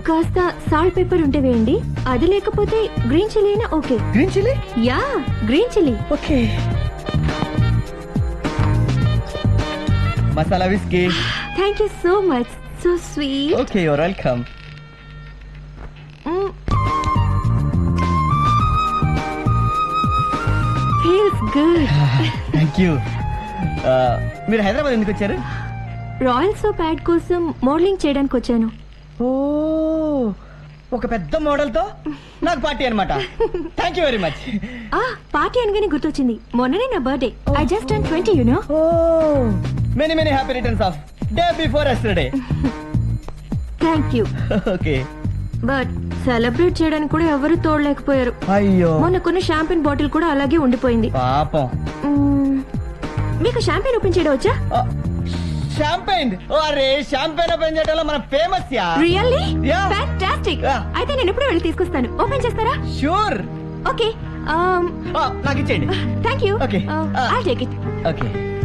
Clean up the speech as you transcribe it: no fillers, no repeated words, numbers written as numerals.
కాస్త salt paper ఉంటే వేయండి, అది లేకపోతే గ్రీన్ చిల్లీ అయినా okay. Green chilli? Yeah, green chilli. Okay. Masala whisky. Thank you so much, so sweet. Okay, your welcome. Feels good. Thank you. మీరు హైదరాబాద్ ఎందుకు వచ్చారు? రాయల్ సోప్ యాడ్ కోసం మోడలింగ్ చేయడానికి వచ్చాను. ఓ, ఒక పెద్ద మోడల్ తో నాకు పార్టీ అన్నమాట. Thank you very much. Party అనగానే గుర్తొచ్చింది, మొన్ననే నా birthday. I just turn 20, you know. Oh, many many happy returns of day before yesterday. Thank you. Okay. But celebrate చేయడానికి కూడా ఎవరు తోడలేకపోయారు. అయ్యో, మొన్న కొన్ని షాంపెన్ బాటిల్ కూడా అలాగే ఉండిపోయింది. పాపం. మీకు షాంపెన్ ఓపెన్ చేయడం వచ్చా? షాంపెయిన్? అరే, షాంపెయిన్ ఓపెన్ చేయడంలో మన famous yeah. Really? Yeah. Fantastic. Yeah. అయితే నేను ఎప్పుడు వెళ్ళి తీసుకొస్తాను. ఓపెన్ చేస్తారా? షూర్. ఓకే. నాకు ఇచ్చేయండి. Thank you. Okay. I'll take it. Okay.